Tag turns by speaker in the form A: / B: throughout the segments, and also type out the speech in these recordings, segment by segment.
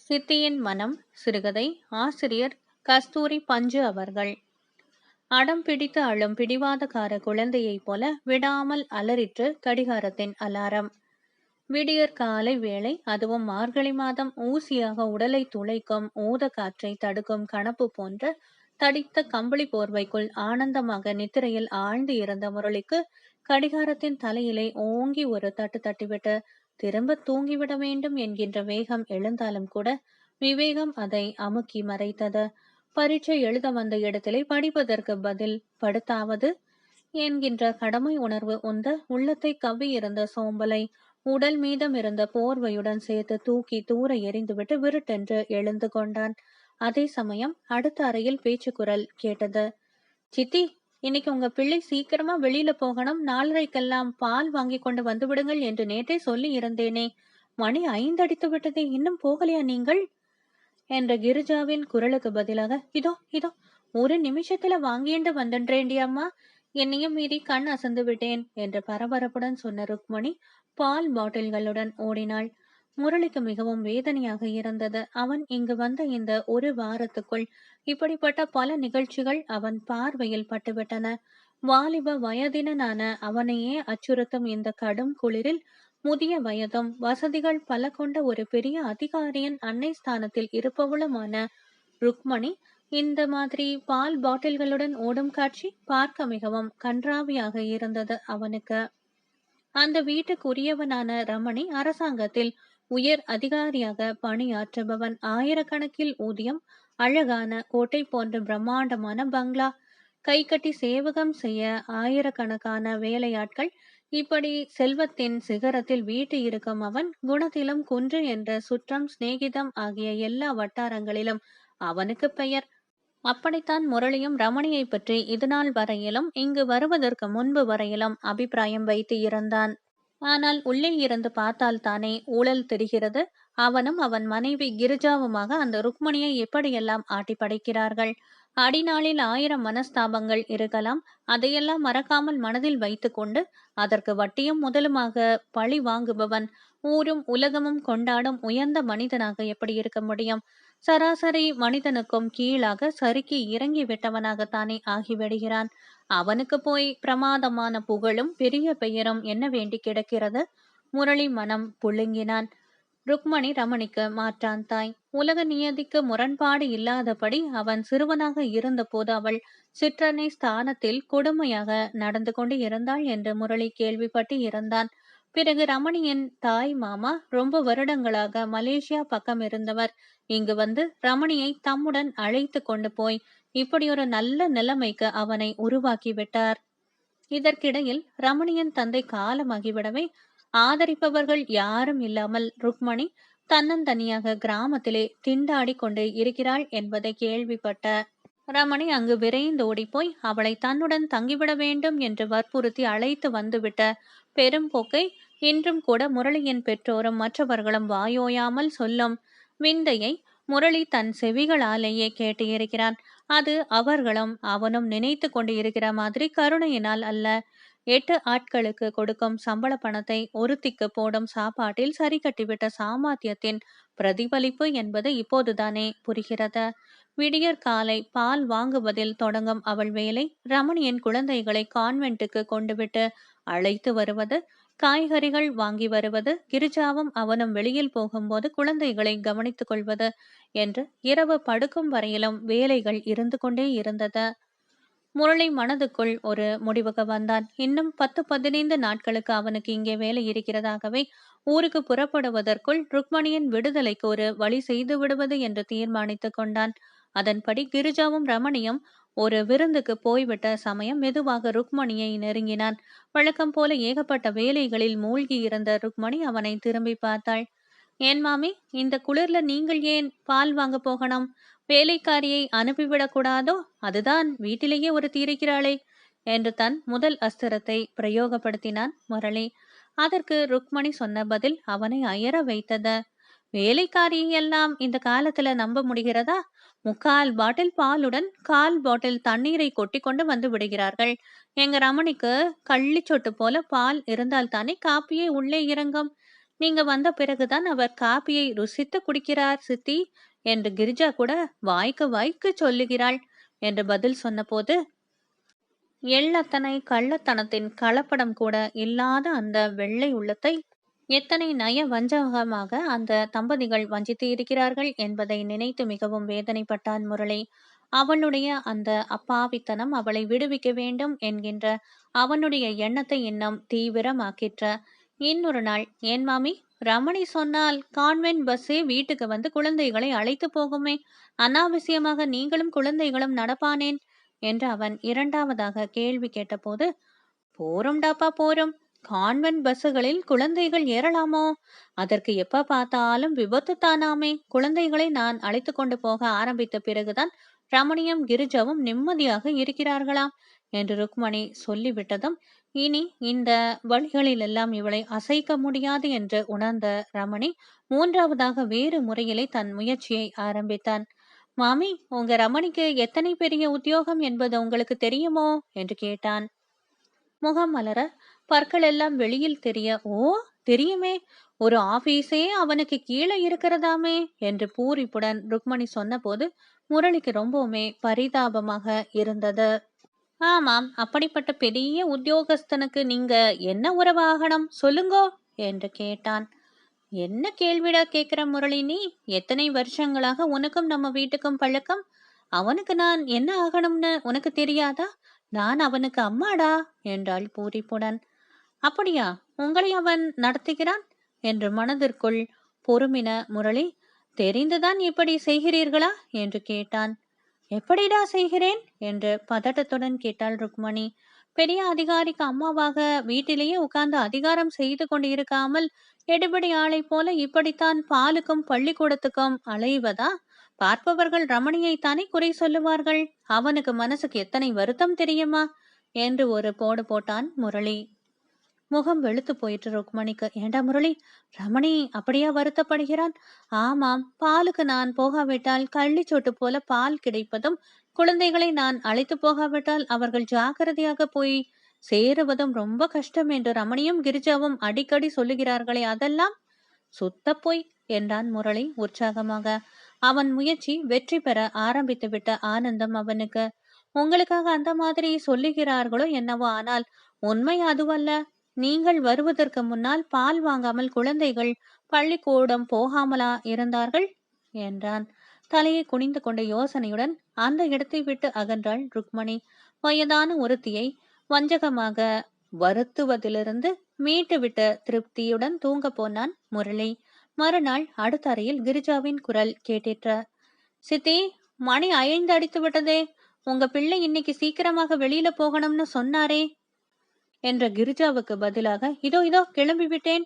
A: சித்தியின் மனம் சிறுகதை. ஆசிரியர் கஸ்தூரி பஞ்சு அவர்கள். அடம் பிடித்து அழும் பிடிவாதக்கார குழந்தையைப் போல விடாமல் அலறிற்று கடிகாரத்தின் அலாரம். விடியற் காலை வேளை, அதுவும் மார்கழி மாதம். ஊசியாக உடலை துளைக்கும் ஊத காற்றை தடுக்கும் கணப்பு போன்ற தடித்த கம்பளி போர்வைக்குள் ஆனந்தமாக நித்திரையில் ஆழ்ந்து இருந்த முரளிக்கு கடிகாரத்தின் தலையிலே ஓங்கி ஒரு தட்டு தட்டிவிட்டு திரும்ப தூங்கிவிட வேண்டும் என்கின்ற வேகம் எழுந்தாலும் கூட விவேகம் அதை அமுக்கி மறைத்தது. பரீட்சை எழுத வந்த இடத்திலே படிப்பதற்கு பதில் படுத்தாவது என்கின்ற கடமை உணர்வு உந்த உள்ளத்தை கவ்வியிருந்த சோம்பலை உடல் மீதம் இருந்த போர்வையுடன் சேர்த்து தூக்கி தூர எறிந்துவிட்டு விருட்டென்று எழுந்து கொண்டான். அதே சமயம் அடுத்த அறையில் பேச்சுக்குரல் கேட்டது. சித்தி, இன்னைக்கு உங்க பிள்ளை சீக்கிரமா வெளியில போகணும். 4:30க்கெல்லாம் பால் வாங்கி கொண்டு வந்து விடுங்கள் என்று நேற்றே சொல்லி இருந்தேனே. மணி 5 அடித்து விட்டதே, இன்னும் போகலையா நீங்கள் என்ற கிரிஜாவின் குரலுக்கு பதிலாக, இதோ இதோ ஒரு நிமிஷத்துல வாங்கிண்டு வந்துன்றேண்டி அம்மா, என்னையும் மீறி கண் அசந்து விட்டேன் என்று பரபரப்புடன் சொன்ன ருக்மணி பால் பாட்டில்களுடன் ஓடினாள். முரளிக்கு மிகவும் வேதனையாக இருந்தது. அவன் இங்கு வந்த இந்த ஒரு வாரத்துக்குள் இப்படிப்பட்ட பல நிகழ்ச்சிகள் அவன் பார்வையில் பட்டுவிட்டன. வாலிப வயதினனான அவனையே அச்சுறுத்தும் இந்த கடும் குளிரில் முதிய வயதும் வசதிகள் பல கொண்ட ஒரு பெரிய அதிகாரியின் அன்னை ஸ்தானத்தில் இருப்பவளுமான ருக்மணி இந்த மாதிரி பால் பாட்டில்களுடன் ஓடும் காட்சி பார்க்க மிகவும் கன்றாவியாக இருந்தது அவனுக்கு. அந்த வீட்டுக்குரியவனான ரமணி அரசாங்கத்தில் உயர் அதிகாரியாக பணியாற்றுபவன். ஆயிரக்கணக்கில் ஊதியம், அழகான கோட்டை போன்ற பிரம்மாண்டமான பங்களா, கை கட்டி சேவகம் செய்ய ஆயிரக்கணக்கான வேலையாட்கள், இப்படி செல்வத்தின் சிகரத்தில் வீட்டு இருக்கும் அவன் குணத்திலும் குன்று என்ற சுற்றம், சிநேகிதம் ஆகிய எல்லா வட்டாரங்களிலும் அவனுக்கு பெயர். அப்படித்தான் முரளியும் ரமணியை பற்றி இதுநாள் வரையிலும், இங்கு வருவதற்கு முன்பு வரையிலும் அபிப்பிராயம் வைத்து இருந்தான். ஆனால் உள்ளே இருந்து பார்த்தால் தானே ஊழல் தெரிகிறது. அவனும் அவன் மனைவி கிரிஜாவுமாக அந்த ருக்மணியை எப்படியெல்லாம் ஆட்டி படைக்கிறார்கள். அடிநாளில் 1000 மனஸ்தாபங்கள் இருக்கலாம். அதையெல்லாம் மறக்காமல் மனதில் வைத்து கொண்டு அதற்கு வட்டியும் முதலுமாக பழி வாங்குபவன் ஊரும் உலகமும் கொண்டாடும் உயர்ந்த மனிதனாக எப்படி இருக்க முடியும்? சராசரி மனிதனுக்கும் கீழாக சறுக்கி இறங்கி விட்டவனாகத்தானே ஆகிவிடுகிறான். அவனுக்கு போய் பிரமாதமான புகழும் பெரிய பெயரும் என்ன வேண்டி கிடக்கிறது? முரளி மனம் புழுங்கினான். ருக்மணி ரமணிக்கு மாற்றான் தாய். உலக நியதிக்கு முரண்பாடு இல்லாதபடி அவன் சிறுவனாக இருந்தபோது அவள் சிற்றன்னை ஸ்தானத்தில் கொடுமையாக நடந்து கொண்டு இருந்தாள் என்று முரளி கேள்விப்பட்டு இருந்தான். பிறகு ரமணியின் தாய் மாமா ரொம்ப வருடங்களாக மலேசியா பக்கம் இருந்தவர். இங்கு வந்து ரமணியை தம்முடன் அழைத்து கொண்டு போய் இப்படி ஒரு நல்ல நிலைமைக்கு அவனை உருவாக்கி விட்டார். இதற்கிடையில் ரமணியின் தந்தை காலமாகிவிடவே ஆதரிப்பவர்கள் யாரும் இல்லாமல் ருக்மணி தன்னந்தனியாக கிராமத்திலே திண்டாடி கொண்டு இருக்கிறாள் என்பதை கேள்விப்பட்ட ரமணி அங்கு விரைந்து ஓடிப்போய் அவளை தன்னுடன் தங்கிவிட வேண்டும் என்று வற்புறுத்தி அழைத்து வந்துவிட்ட பெரும் போக்கை இன்றும் கூட முரளியின் பெற்றோரும் மற்றவர்களும் வாயோயாமல் சொல்லும் விந்தையை முரளி தன் செவிகளாலேயே கேட்டு இருக்கிறான். அது அவர்களும் அவனும் நினைத்து கொண்டு இருக்கிற மாதிரி கருணையினால் அல்ல. 8 ஆட்களுக்கு கொடுக்கும் சம்பள பணத்தை ஒருத்திக்கு போடும் சாப்பாட்டில் சரி கட்டிவிட்ட சாமர்த்தியத்தின் பிரதிபலிப்பு என்பது இப்போதுதானே புரிகிறது. விடியற் காலை பால் வாங்குவதில் தொடங்கும் அவள் வேலை ரமணியின் குழந்தைகளை கான்வென்ட்டுக்கு கொண்டுவிட்டு அழைத்து வருவது, காய்கறிகள் வாங்கி வருவது, கிரிஜாவும் அவனும் வெளியில் போகும்போது குழந்தைகளை கவனித்துக் கொள்வது என்று இரவு படுக்கும் வரையிலும் வேலைகள் இருந்து கொண்டே இருந்தது. முரளி மனதுக்குள் ஒரு முடிவுக்கு வந்தான். இன்னும் 10-15 நாட்களுக்கு அவனுக்கு இங்கே வேலை இருக்கிறதாகவே ஊருக்கு புறப்படுவதற்குள் ருக்மணியின் விடுதலைக்கு ஒரு வழி செய்து விடுவது என்று தீர்மானித்து கொண்டான். அதன்படி கிரிஜாவும் ரமணியும் ஒரு விருந்துக்கு போய்விட்ட சமயம் மெதுவாக ருக்மணியை நெருங்கினான். வழக்கம் போல ஏகப்பட்ட வேலைகளில் மூழ்கி இருந்த ருக்மணி அவனை திரும்பி பார்த்தாள். ஏன் மாமி, இந்த குளிர்ல நீங்கள் ஏன் பால் வாங்க போகணும்? வேலைக்காரியை அனுப்பிவிடக்கூடாதோ? அதுதான் வீட்டிலேயே ஒரு தீர்க்கிறாளே என்று தன் முதல் அஸ்திரத்தை பிரயோகப்படுத்தினான் முரளி. அதற்கு ருக்மணி சொன்ன பதில் அவனை அயர வைத்தது. வேலைக்காரியை எல்லாம் இந்த காலத்துல நம்ப முடிகிறதா? 3/4 பாட்டில் பாலுடன் 1/4 பாட்டில் தண்ணீரை கொட்டி கொண்டு வந்து விடுகிறார்கள். எங்க ரமணிக்கு கள்ளி சொட்டு போல பால் இருந்தால் தானே காப்பியே உள்ளே இறங்கும். நீங்க வந்த பிறகுதான் அவர் காப்பியை ருசித்து குடிக்கிறார் சித்தி என்று கிரிஜா கூட வாய்க்கு வாய்க்கு சொல்லுகிறாள் என்று பதில் சொன்னபோது, எள்ளத்தனை கள்ளத்தனத்தின் கலப்படம் கூட இல்லாத அந்த வெள்ளை உள்ளத்தை எத்தனை நய வஞ்சகமாக அந்த தம்பதிகள் வஞ்சித்து இருக்கிறார்கள் என்பதை நினைத்து மிகவும் வேதனைப்பட்டான் முரளி. அவளுடைய அந்த அப்பாவித்தனம் அவளை விடுவிக்க வேண்டும் என்கின்ற அவனுடைய எண்ணத்தை இன்னும் தீவிரமாக்கிற்ற. இன்னொரு நாள், ஏன் மாமி, ரமணி சொன்னால் கான்வென்ட் பஸ்ஸே வீட்டுக்கு வந்து குழந்தைகளை அழைத்து போகுமே, அனாவசியமாக நீங்களும் குழந்தைகளும் நடப்பானேன் என்று அவன் இரண்டாவதாக கேள்வி கேட்டபோது, போரும் டாப்பா போரும், கான்வென்ட் பஸ்ஸுகளில் குழந்தைகள் ஏறலாமோ? அதற்கு எப்ப பார்த்தாலும் விபத்து தானாமே. குழந்தைகளை நான் அழைத்து கொண்டு போக ஆரம்பித்த பிறகுதான் ரமணியும் கிரிஜாவும் நிம்மதியாக இருக்கிறார்களாம் என்று ருக்மணி சொல்லிவிட்டதும், இனி இந்த வழிகளிலெல்லாம் இவளை அசைக்க முடியாது என்று உணர்ந்த ரமணி மூன்றாவதாக வேறு முறையிலே தன் முயற்சியை ஆரம்பித்தான். மாமி, உங்க ரமணிக்கு எத்தனை பெரிய உத்தியோகம் என்பது உங்களுக்கு தெரியுமோ என்று கேட்டான். முகம் மலர பற்கள் எல்லாம் வெளியில் தெரிய, ஓ தெரியுமே, ஒரு ஆபீஸே அவனுக்கு கீழே இருக்கிறதாமே என்று பூரிப்புடன் ருக்மணி சொன்னபோது முரளிக்கு ரொம்பவுமே பரிதாபமாக இருந்தது. ஆமாம், அப்படிப்பட்ட பெரிய உத்தியோகஸ்தனுக்கு நீங்க என்ன உறவாகணும் சொல்லுங்கோ என்று கேட்டான். என்ன கேள்விடா கேட்கிற முரளி, நீ எத்தனை வருஷங்களாக உனக்கும் நம்ம வீட்டுக்கும் பழக்கம்? அவனுக்கு நான் என்ன ஆகணும்னு உனக்கு தெரியாதா? நான் அவனுக்கு அம்மாடா என்றாள் பூரிப்புடன். அப்படியா, உங்களை அவன் நடத்துகிறான் என்று மனதிற்குள் பொறுமின முரளி. தெரிந்துதான் இப்படி செய்கிறீர்களா என்று கேட்டான். எப்படிடா செய்கிறேன் என்று பதட்டத்துடன் கேட்டாள் ருக்மணி. பெரிய அதிகாரிக்கு அம்மாவாக வீட்டிலேயே உட்கார்ந்து அதிகாரம் செய்து கொண்டு இருக்காமல் எடுபடி ஆளை போல இப்படித்தான் பாலுக்கும் பள்ளிக்கூடத்துக்கும் அலைவதா? பார்ப்பவர்கள் ரமணியைத்தானே குறை சொல்லுவார்கள். அவனுக்கு மனசுக்கு எத்தனை வருத்தம் தெரியுமா என்று ஒரு போடு போட்டான் முரளி. முகம் வெளுத்து போயிட்டு ருக்மணிக்கு. ஏண்டா முரளி, ரமணி அப்படியா வருத்தப்படுகிறான்? ஆமாம், பாலுக்கு நான் போகாவிட்டால் கள்ளிச்சோட்டு போல பால் கிடைப்பதும், குழந்தைகளை நான் அழைத்து போகாவிட்டால் அவர்கள் ஜாக்கிரதையாக போய் சேருவதும் ரொம்ப கஷ்டம் என்று ரமணியும் கிரிஜாவும் அடிக்கடி சொல்லுகிறார்களே, அதெல்லாம் சுத்த போய் என்றான் முரளி உற்சாகமாக. அவன் முயற்சி வெற்றி பெற ஆரம்பித்து விட்ட ஆனந்தம் அவனுக்கு. உங்களுக்காக அந்த மாதிரி சொல்லுகிறார்களோ என்னவோ, ஆனால் உண்மை அதுவல்ல. நீங்கள் வருவதற்கு முன்னால் பால் வாங்காமல் குழந்தைகள் பள்ளிக்கூடம் போகாமலா இருந்தார்கள் என்றான். தலையை குனிந்து கொண்ட யோசனையுடன் அந்த இடத்தை விட்டு அகன்றாள் ருக்மணி. வயதான ஒருத்தியை வஞ்சகமாக வருத்துவதிலிருந்து மீட்டுவிட்ட திருப்தியுடன் தூங்க போனான் முரளி. மறுநாள் அடுத்த அறையில் கிரிஜாவின் குரல் கேட்டிற்ற. சித்தி, மணி 5 அடித்து விட்டதே. உங்க பிள்ளை இன்னைக்கு சீக்கிரமாக வெளியில போகணும்னு சொன்னாரே என்ற கிரிஜாவுக்கு பதிலாக, இதோ இதோ கிளம்பி விட்டேன்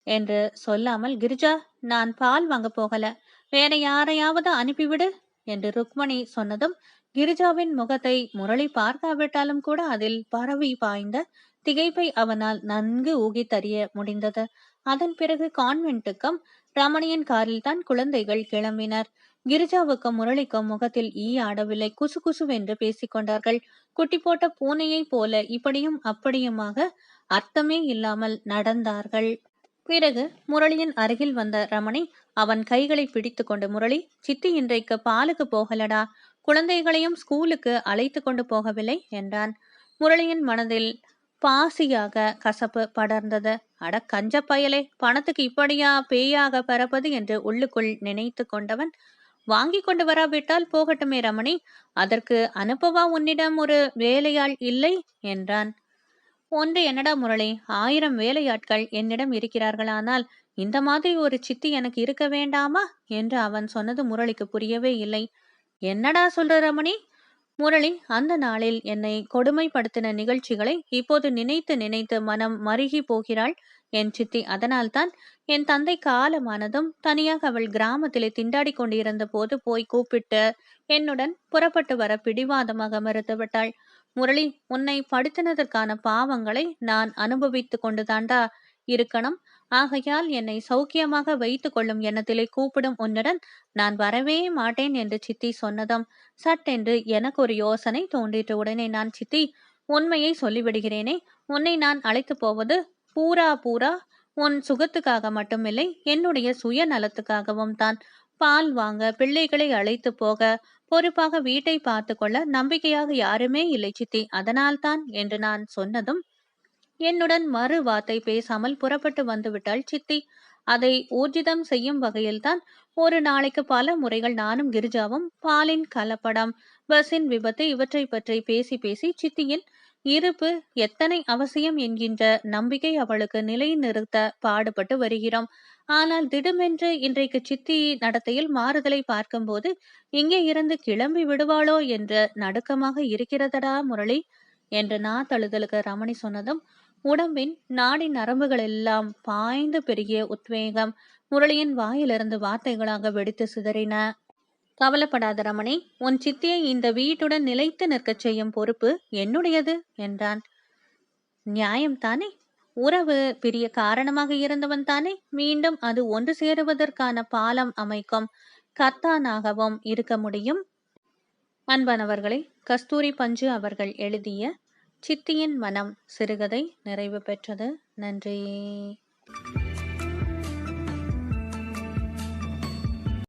A: என்று சொல்லாமல், கிரிஜா, நான் பால் வாங்க போகல, வேற யாரையாவது அனுப்பிவிடு என்று ருக்மணி சொன்னதும் கிரிஜாவின் முகத்தை முரளி பார்க்காவிட்டாலும் கூட அதில் பரவி பாய்ந்த திகைப்பை அவனால் நன்கு ஊகித்தறிய முடிந்தது. அதன் பிறகு கான்வென்ட்டுக்கும் ரமணியின் காரில் தான் குழந்தைகள் கிளம்பினர். கிரிஜாவுக்கும் முரளிக்கும் முகத்தில் ஈ ஆடவில்லை. குசு குசுவென்று பேசிக்கொண்டார்கள். குட்டி போட்ட பூனையைப் போல இப்படியும் அப்படியுமாக அர்த்தமே இல்லாமல் நடந்தார்கள். பிறகு முரளியின் அருகில் வந்த ரமணி அவன் கைகளை பிடித்து கொண்டு, முரளி, சித்தி இன்றைக்கு பாலுக்கு போகலடா, குழந்தைகளையும் ஸ்கூலுக்கு அழைத்து கொண்டு போகவில்லை என்றான். முரளியின் மனதில் பாசியாக கசப்பு படர்ந்தது. அட கஞ்ச பயலே, பணத்துக்கு இப்படியா பேயாக பரப்பது என்று உள்ளுக்குள் நினைத்து கொண்டவன், வாங்கி கொண்டு வராவிட்டால் போகட்டுமே ரமணி, அதற்கு அனுப்பவா உன்னிடம் ஒரு வேலையாள் இல்லை என்றான். ஒன்று என்னடா முரளி, 1000 வேலையாட்கள் என்னிடம் இருக்கிறார்களானால் இந்த மாதிரி ஒரு சித்தி எனக்கு இருக்க வேண்டாமா என்று அவன் சொன்னது முரளிக்கு புரியவே இல்லை. என்னடா சொல்ற ரமணி? முரளி, அந்த நாளில் என்னை கொடுமைப்படுத்தின நிகழ்ச்சிகளை இப்போது நினைத்து நினைத்து மனம் மருகி போகிறாள் என் சித்தி. அதனால்தான் என் தந்தை காலமானதும் தனியாக அவள் கிராமத்திலே திண்டாடி கொண்டிருந்த போது போய் கூப்பிட்டு என்னுடன் புறப்பட்டு வர பிடிவாதமாக மறுத்துவிட்டாள். முரளி, உன்னை படுத்தினதற்கான பாவங்களை நான் அனுபவித்து கொண்டுதாண்டா இருக்கணும். ஆகையால் என்னை சௌக்கியமாக வைத்து கொள்ளும் எண்ணத்திலே கூப்பிடும் உன்னுடன் நான் வரவே மாட்டேன் என்று சித்தி சொன்னதும் சட்டென்று எனக்கு ஒரு யோசனை தோன்றிற்று. உடனே நான், சித்தி, உண்மையை சொல்லிவிடுகிறேனே, உன்னை நான் அழைத்து போவது பூரா உன் சுகத்துக்காக மட்டுமில்லை, என்னுடைய சுயநலத்துக்காகவும் தான். பால் வாங்க, பிள்ளைகளை அழைத்து போக, பொறுப்பாக வீட்டை பார்த்து கொள்ள நம்பிக்கையாக யாருமே இல்லை சித்தி. அதனால்தான் என்று நான் சொன்னதும் என்னுடன் மறு வார்த்தை பேசாமல் புறப்பட்டு வந்து விட்டாள் சித்தி. அதை ஊர்ஜிதம் செய்யும் வகையில்தான் ஒரு நாளைக்கு பல முறைகள் நானும் கிரிஜாவும் பாலின் கலப்படம், பஸ்ஸின் விபத்து இவற்றை பற்றி பேசி பேசி சித்தியின் இருப்பு எத்தனை அவசியம் என்கின்ற நம்பிக்கை அவளுக்கு நிலைநிறுத்த பாடுபட்டு வருகிறோம். ஆனால் திடுமென்று இன்றைக்கு சித்தி நடத்தையில் மாறுதலை பார்க்கும்போது இங்கே இருந்து கிளம்பி விடுவாளோ என்ற நடுக்கமாக இருக்கிறதடா முரளி என்று தழுதலுக்கு ரமணி சொன்னதும் உடம்பின் நாடி நரம்புகள் எல்லாம் பாய்ந்து பெருகிய உத்வேகம் முரளியின் வாயிலிருந்து வார்த்தைகளாக வெடித்து சிதறின. கவலைப்படாத ரமணி, உன் சித்தியை இந்த வீட்டுடன் நிலைத்து நிற்கச் செய்யும் பொறுப்பு என்னுடையது என்றான். நியாயம்தானே? உறவு பிரிய காரணமாக இருந்தவன் தானே மீண்டும் அது ஒன்று சேருவதற்கான பாலம் அமைக்கும் கர்த்தானாகவும் இருக்க முடியும். அன்பானவர்களே, கஸ்தூரி பஞ்சு அவர்கள் எழுதிய சித்தியின் மனம் சிறுகதை நிறைவு பெற்றது. நன்றி.